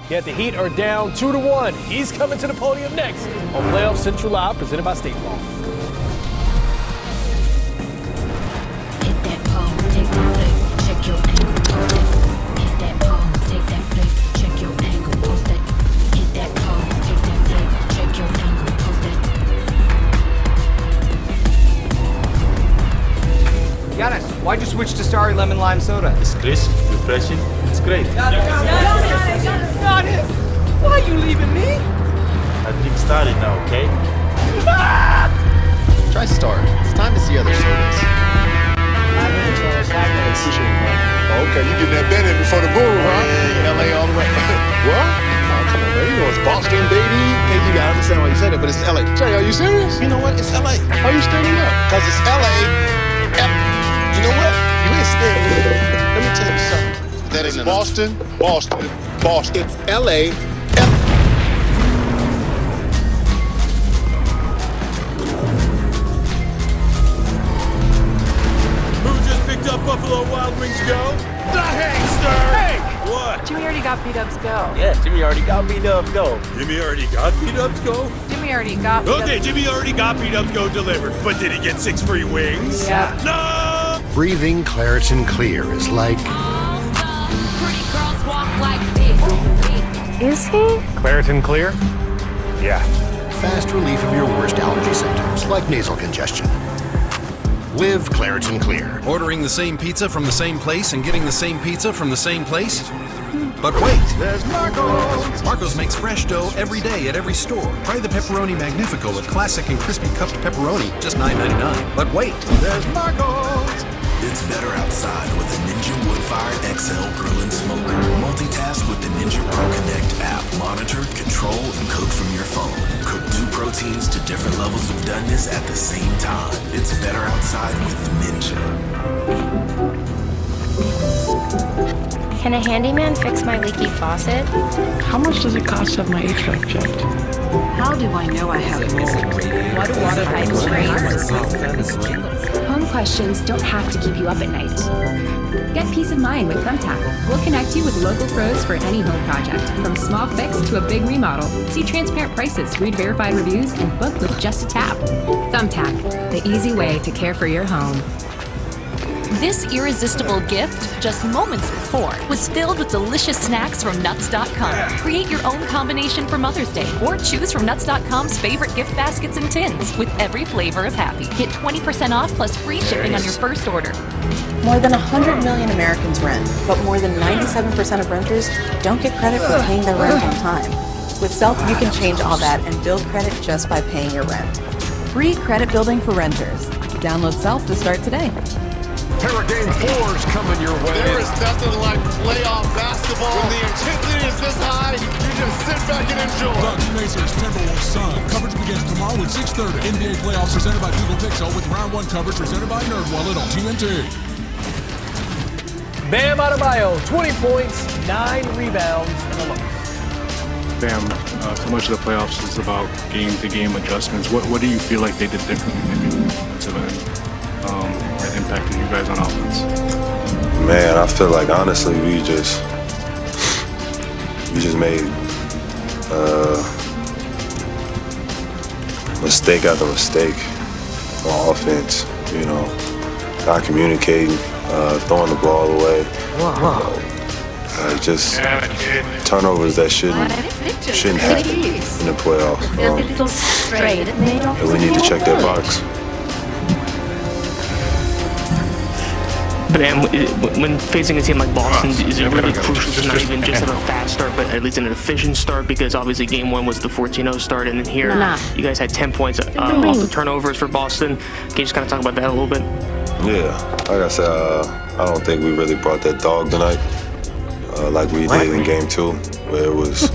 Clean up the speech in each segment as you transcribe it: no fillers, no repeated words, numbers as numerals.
Yet the Heat are down 2-1. He's coming to the podium next on Playoff Central Live, presented by State Farm. Hit that pole, take that flick, check your angle, post it. Hit that pole, take that flick, check your angle, post it. Hit that pole, take that flick, check your angle, post it. Giannis, why'd you switch to Starry Lemon Lime Soda? It's crisp, refreshing, it's great. Not him! Why are you leaving me? I drink started now, okay? Try Star. It's time to see other sodas. Oh, okay, you getting that bet in before the boom, huh? Yeah, LA all the way. What? Oh, come on, man. You know it's Boston, baby. Hey, you gotta understand why you said it, but it's LA. Jay, are you serious? You know what? It's LA. How you standing up? Because it's LA. You know what? You ain't scared. Let me tell you something. That ain't Boston, Boston, Boston. It's LA. Who just picked up Buffalo Wild Wings Go? The Hankster! Hey! What? Jimmy already got B-Dubs Go. Yeah, Jimmy already got beat up, go. Jimmy already got B-Dubs Go? Jimmy already got B-Dubs. Okay, Jimmy already got B-Dubs Go delivered, but did he get 6 free wings? Yeah. No! Breathing Claritin Clear is like... Pretty girls walk like this. Is he? Claritin Clear? Yeah. fast relief of your worst allergy symptoms, like nasal congestion. Live Claritin Clear. Ordering the same pizza from the same place and getting the same pizza from the same place? But wait! There's Marco's! Marco's makes fresh dough every day at every store. Try the Pepperoni Magnifico with classic and crispy cupped pepperoni, just $9.99. But wait! There's Marco's! It's better outside with the Ninja Woodfire XL Grill and Smoker. Multitask with the Ninja Pro Connect app. Monitor, control, and cook from your phone. Cook 2 proteins to different levels of doneness at the same time. It's better outside with Ninja. Can a handyman fix my leaky faucet? How much does it cost to have my HVAC checked? How do I know I have mold? What do water pipes raise? Home questions don't have to keep you up at night. Get peace of mind with Thumbtack. We'll connect you with local pros for any home project, from small fix to a big remodel. See transparent prices, read verified reviews, and book with just a tap. Thumbtack, the easy way to care for your home. This irresistible gift, just moments before, was filled with delicious snacks from Nuts.com. Create your own combination for Mother's Day or choose from Nuts.com's favorite gift baskets and tins with every flavor of happy. Get 20% off plus free shipping on your first order. More than 100 million Americans rent, but more than 97% of renters don't get credit for paying their rent on time. With Self, you can change all that and build credit just by paying your rent. Free credit building for renters. Download Self to start today. Terror Game 4's coming your way. There is nothing like playoff basketball. When the intensity is this high, you just sit back and enjoy. Bucks Pacers, Timberwolves, Sun. Coverage begins tomorrow at 6:30. NBA playoffs presented by Google Pixel with round 1 coverage presented by NerdWallet on TNT. Bam Adebayo, 20 points, 9 rebounds, and a loss. Bam, so much of the playoffs is about game-to-game adjustments. What do you feel like they did differently maybe on the defensive end that impacted you guys on offense? Man, I feel like honestly we just made mistake after mistake on offense. You know, not communicating, throwing the ball away. Just turnovers that shouldn't happen in the playoffs. And we need to check that box. But when facing a team like Boston, is it really crucial to not even just have a fast start, but at least an efficient start? Because obviously Game 1 was the 14-0 start, and then here you guys had 10 points off the turnovers for Boston. Can you just kind of talk about that a little bit? Yeah, like I said, I don't think we really brought that dog tonight, like we did in Game 2, where it was,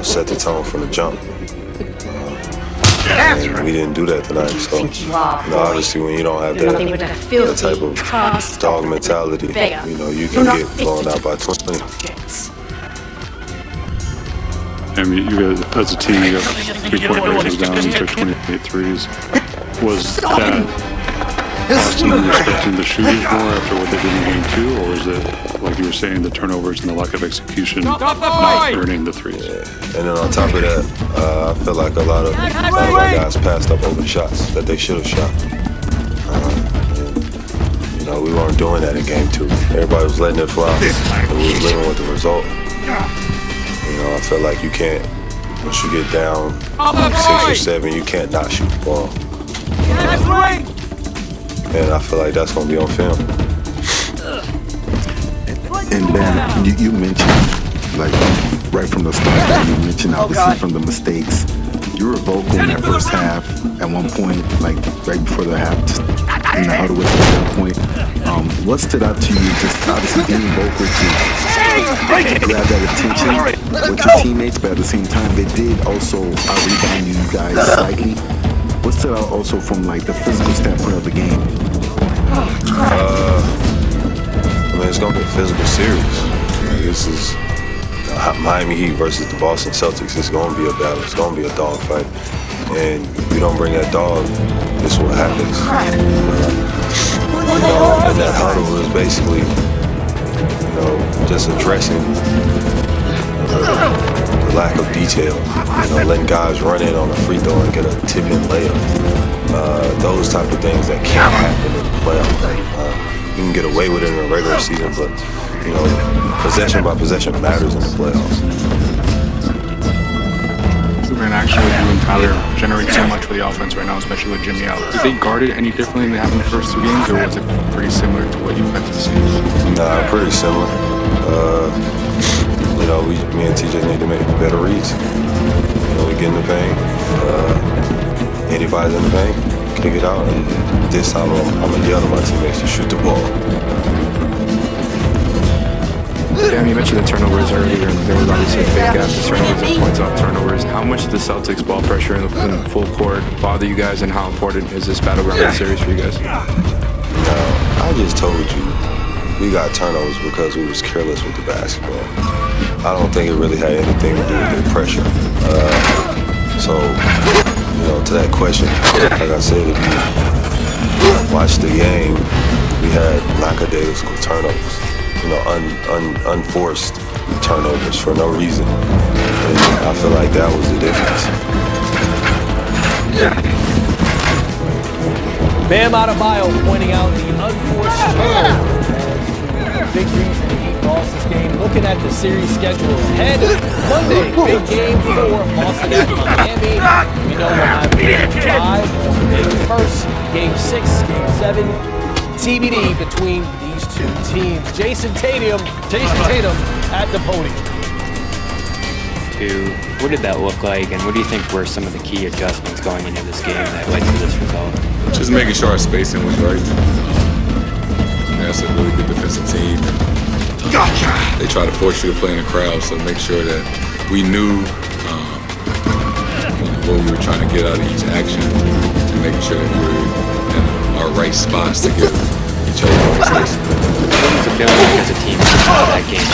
set the tone from the jump. And we didn't do that tonight, so obviously when you don't have that type of dog mentality, you can get blown out by 20. I mean, you guys, as a team, you got 3-point ranges down, you took 28 threes. Was that Are you expecting the shooters more after what they did in game 2, or is it, like you were saying, the turnovers and the lack of execution not earning the threes? Yeah. And then on top of that, I feel like a lot of our guys passed up open shots that they should have shot. You know, we weren't doing that in game 2. Everybody was letting it fly, and we was living with the result. You know, I feel like you can't, once you get down 6 or 7, you can't not shoot the ball. And I feel like that's going to be on film. And then you mentioned, like, right from the start, you mentioned obviously from the mistakes. You were vocal in that first half at one point, like right before the half, just in the huddle with at that point. What stood out to you, just obviously being vocal to grab that attention with your teammates, but at the same time, they did also rebound you guys slightly. What stood out also from like the physical standpoint of the game? I mean, it's going to be a physical series. This is Miami Heat versus the Boston Celtics. It's going to be a battle. It's going to be a dog fight. And if you don't bring that dog, this is what happens. You know, and that huddle is basically, you know, just addressing the lack of detail. You know, letting guys run in on a free throw and get a tip-in layup. Those type of things that can't happen in the playoffs. You can get away with it in a regular season, but you know, possession by possession matters in the playoffs. Man, actually, you and Tyler generate so much for the offense right now, especially with Jimmy out. Did they guard it any differently than they have in the first 2 games, or was it pretty similar to what you expected to see? Nah, pretty similar. You know, me and TJ need to make better reads. You know, we get in the paint. Anybody's in the paint, kick it out, and this time I'm gonna yell at my teammates to shoot the ball. Yeah, you mentioned the turnovers earlier, and there was obviously a big gap to turnovers and points off turnovers. How much did the Celtics ball pressure in the full court bother you guys, and how important is this battleground series for you guys? No, I just told you, we got turnovers because we was careless with the basketball. I don't think it really had anything to do with the pressure. So, you know, to that question, like I said, if you watch the game, we had lackadaisical turnovers. You know, unforced turnovers for no reason. And I feel like that was the difference. Bam Adebayo pointing out the unforced turnovers as big reason to Heat lost this game. Looking at the series schedule ahead, Monday, big game for Boston at Miami. We know we'll have game 5 on May 1st, game 6, game 7. TBD between these 2 teams. Jason Tatum at the podium. What did that look like, and what do you think were some of the key adjustments going into this game that led to this result? Just making sure our spacing was right. That's a really good defensive team. Gotcha. They try to force you to play in the crowd, so make sure that we knew what we were trying to get out of each action, and making sure that we were in our right spots to give each other more space. What was it feeling like as a team that game?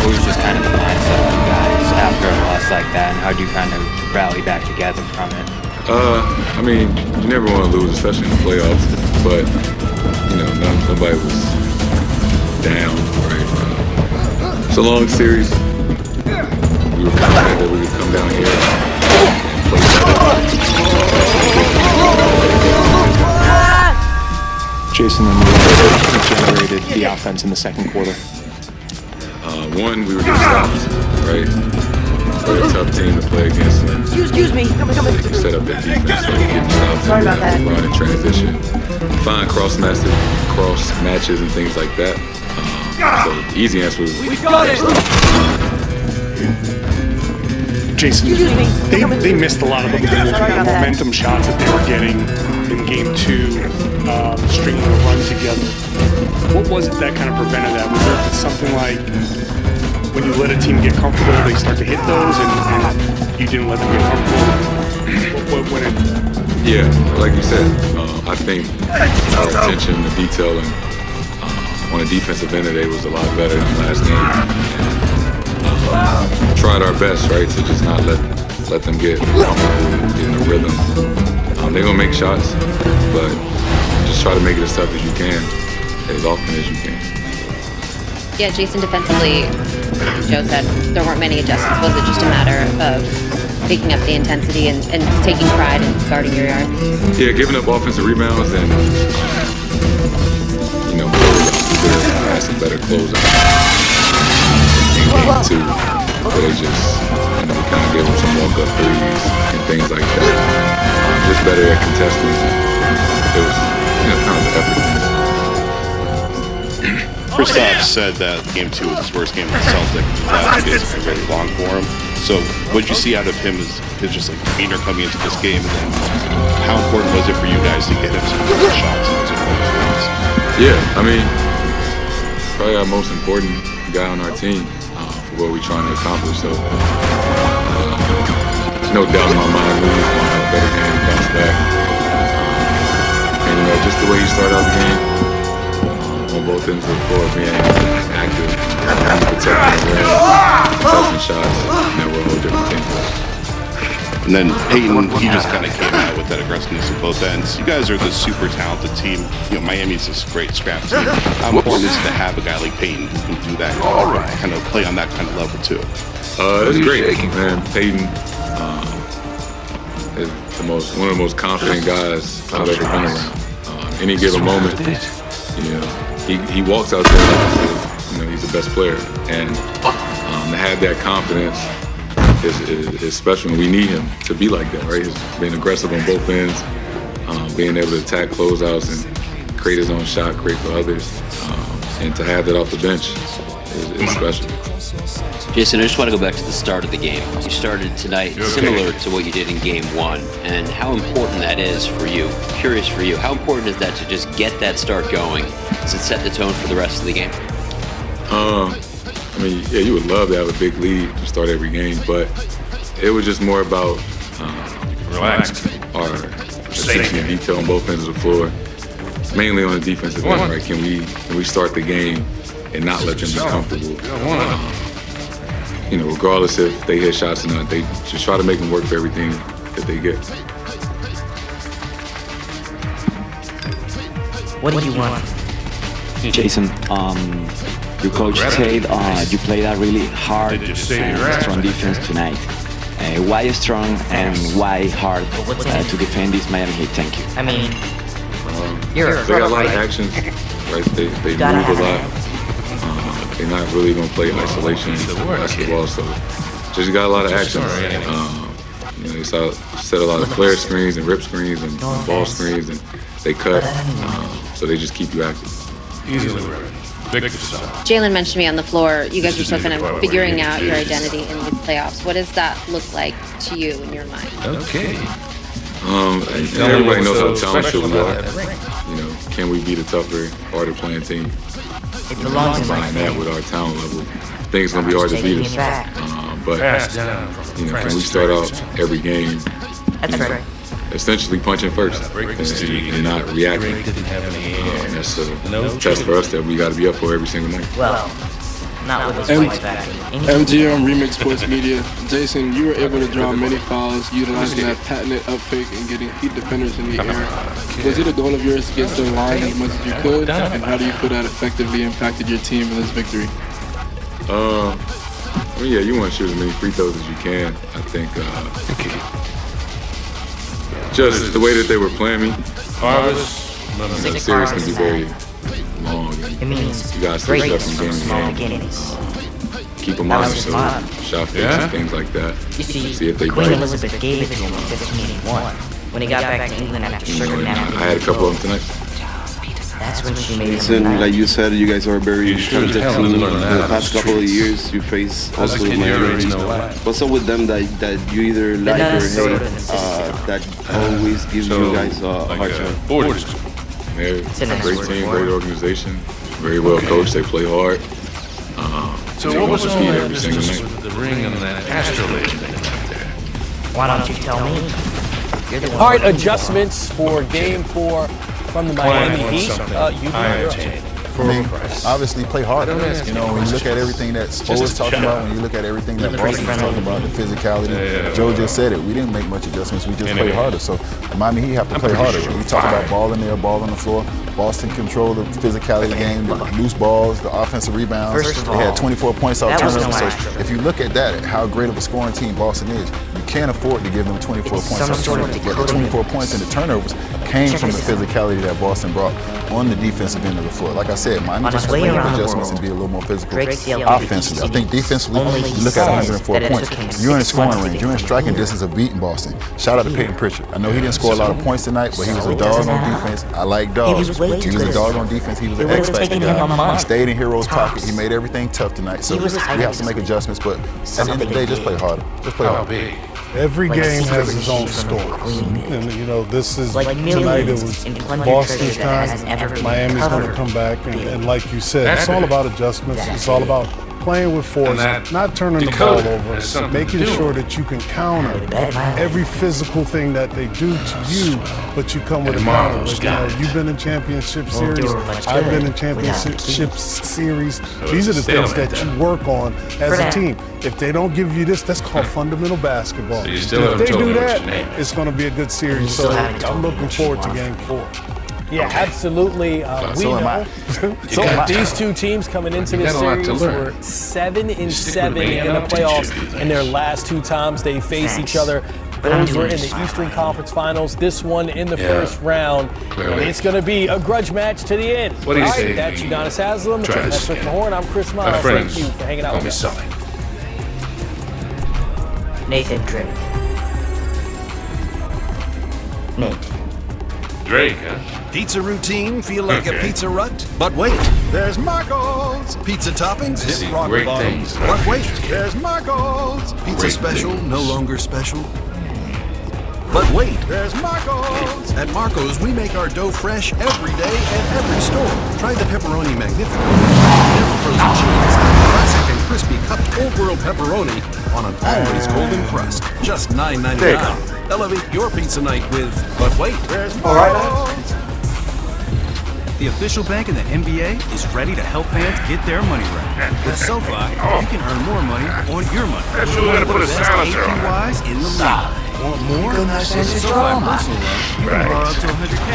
What was just kind of the mindset of you guys after a loss like that, and how do you kind of rally back together from it? I mean, you never want to lose, especially in the playoffs, but you know, nobody was down, right? It's a long series. We were confident that we would come down here and play Jason, and what generated the offense in the second quarter? One, we were getting stops, right? We're a tough team to play against. Excuse me, come on. They set up their defense, so we get stops. Sorry about that. Run in transition, find cross matches and things like that. So the easy answer was We got it. Jason, they missed a lot of the momentum shots that they were getting in game 2, stringing the run together. What was it that kind of prevented that? Was there something like when you let a team get comfortable, they start to hit those, and you didn't let them get comfortable? Yeah, like you said, I think our attention to detail and on the defensive end today was a lot better than last game. And, tried our best, right, to just not let let them get comfortable, get in the rhythm. They're gonna make shots, but just try to make it as tough as you can, as often as you can. Yeah, Jason, defensively, Joe said there weren't many adjustments. Was it just a matter of picking up the intensity and taking pride in guarding your yard? Yeah, giving up offensive rebounds and, pass a better closeout. In game 2, where they just, we kind of gave them some walk-up threes and things like that. Just better at contesting. It was, kind of an effort. Kristaps said that game 2 was his worst game with the Celtics. Last game was very long for him. So what did you see out of him is just like demeanor coming into this game, and then how important was it for you guys to get him some good shots in those important games? Yeah, I mean, probably our most important guy on our team for what we're trying to accomplish. So there's no doubt in my mind he's going to have a better hand, bounce back. And just the way he started out the game, on both ends of the floor, being active, protecting the rim, contesting shots, and then we're a whole different team. And then Peyton, he just kind of came out with that aggressiveness at both ends. You guys are this super talented team. Miami's this great scrap team. How important is it to have a guy like Peyton who can do that, kind of play on that kind of level too? It's great, man. Peyton is one of the most confident guys I've ever been around. Any given moment, he walks out there like he's the best player, and to have that confidence is special, and we need him to be like that, right? He's being aggressive on both ends, being able to attack closeouts and create his own shot, create for others, and to have that off the bench is special. Jason, I just want to go back to the start of the game. You started tonight similar to what you did in game 1, and how important that is for you. Curious for you, how important is that to just get that start going? Does it set the tone for the rest of the game? You would love to have a big lead to start every game, but it was just more about our attention to detail on both ends of the floor, mainly on the defensive end. Right? Can we start the game and not let them be comfortable? Regardless if they hit shots or not, they just try to make them work for everything that they get. What do you want? Jason, your coach said you played a really hard and strong defense tonight. Why strong and why hard to defend this Miami Heat? Thank you. I mean, they got a lot of actions, right? They move a lot. They're not really going to play isolation basketball, so just got a lot of actions. They set a lot of flare screens and rip screens and ball screens, and they cut, so they just keep you active. Jalen mentioned me on the floor. You guys are still kind of figuring out your identity in these playoffs. What does that look like to you in your mind? Okay. Everybody knows how talented we are. Can we beat a tougher, harder playing team? Combine that with our talent level, I think it's going to be hard to beat us. But can we start out every game? Essentially punching first and not reacting. That's a test for us that we got to be up for every single night. Well, not with this points back. MGM Remix Sports Media. Jason, you were able to draw many fouls, utilizing that patented up fake and getting Heat defenders in the air. Was it a goal of yours to get to the line as much as you could? And how do you feel that effectively impacted your team in this victory? You want to shoot as many free throws as you can. I think just the way that they were playing me, the series can be very long. It means you got to switch up from game to game. Keep them honest, shot fakes and things like that. You see if they Queen bite. Elizabeth gave it to him in 1581 when he got back to England after sugar I had a couple of them tonight. That's when she made it. And like you said, you guys are very talented team. In the past couple of years, you face also Miami. What's up with them that you either like or hate, that always gives you guys a hard time? They're a great team, great organization, very well coached. They play hard. So what was all that business with the ring and that astrolabe thing right there? Why don't you tell me? You're the one. All right, adjustments for Game 4 from the Miami Heat. I mean, obviously play harder. You know, when you look at everything that Spo is talking about, when you look at everything that Boston is talking about, the physicality, Joe just said it. We didn't make much adjustments. We just played harder. So Miami Heat have to play harder. We talk about ball in there, ball on the floor. Boston controlled the physicality of the game, the loose balls, the offensive rebounds. They had 24 points off turnovers. So if you look at that, how great of a scoring team Boston is, you can't afford to give them 24 points off turnovers. But the 24 points and the turnovers came from the physicality that Boston brought on the defensive end of the floor. Like I said, Miami just has to make adjustments and be a little more physical offensively. I think defensively, you look at 104 points. You're in scoring range. You're in striking distance of beating Boston. Shout out to Peyton Pritchard. I know he didn't score a lot of points tonight, but he was a dog on defense. I like dogs. He was a dog on defense. He was an X-Factor guy. He stayed in Hero's pocket. He made everything tough tonight. So we have to make adjustments, but at the end of the day, just play harder. Just play harder. Every game has its own stories. And, you know, this is, tonight it was Boston's time. Miami's going to come back. And like you said, it's all about adjustments. It's all about playing with force, not turning the ball over, making sure that you can counter every physical thing that they do to you, but you come with a counter. You know, you've been in championship series. I've been in championship series. These are the things that you work on as a team. If they don't give you this, that's called fundamental basketball. If they do that, it's going to be a good series. So I'm looking forward to Game 4. Yeah, absolutely. We know that these two teams coming into this series were 7-7 in the playoffs in their last two times they faced each other. Those were in the Eastern Conference Finals. This one in the first round. And it's going to be a grudge match to the end. What do you say? That's Udonis Haslem. That's Rick Mahorn. I'm Chris Miles. Thank you for hanging out with us. Nathan Drake. Nate. Drake, huh? Pizza routine feel like a pizza rut? But wait, there's Marco's. Pizza toppings hit rock bottom. But wait, there's Marco's. Pizza special, no longer special. But wait, there's Marco's. At Marco's, we make our dough fresh every day at every store. Try the Pepperoni Magnifico. Never frozen cheese. Classic and crispy cupped Old World pepperoni on an always golden crust. Just $9.99. Elevate your pizza night with, but wait, there's Marco's. The official bank in the NBA is ready to help fans get their money right. With SoFi, you can earn more money on your money. That's who's gonna put a silencer on. APYs in the league. Want more? With SoFi personal loan, you can borrow up to $100K.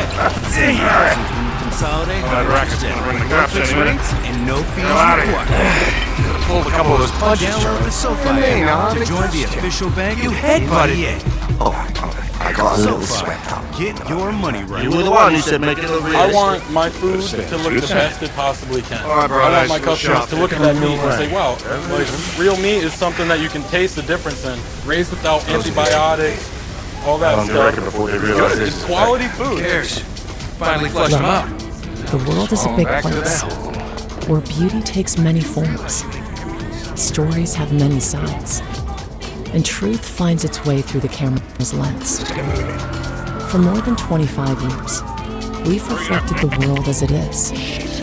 Save thousands when you consolidate no fixed rates and no fees required. Pulled a couple of those punches. Download the SoFi app to join the official bank you headbutted. I got a little sweat out. Get your money right. You were the one who said make it over here. I want my food to look the best it possibly can. All right, bro, I want my customers to look at that meat and say, wow, like, real meat is something that you can taste the difference in. Raised without antibiotics, all that stuff. It's quality food. Who cares? Finally flushed them out. The world is a big place where beauty takes many forms. Stories have many sides. And truth finds its way through the camera's lens. For more than 25 years, we've reflected the world as it is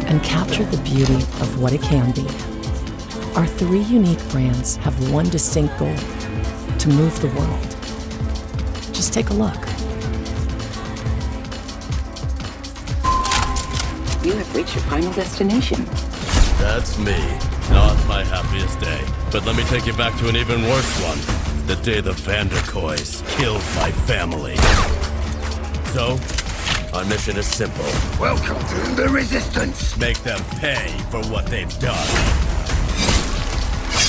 and captured the beauty of what it can be. Our three unique brands have one distinct goal: to move the world. Just take a look. You have reached your final destination. That's me. Not my happiest day. But let me take you back to an even worse one. The day the Vanderkoys killed my family. So, our mission is simple. Welcome to the Resistance. Make them pay for what they've done.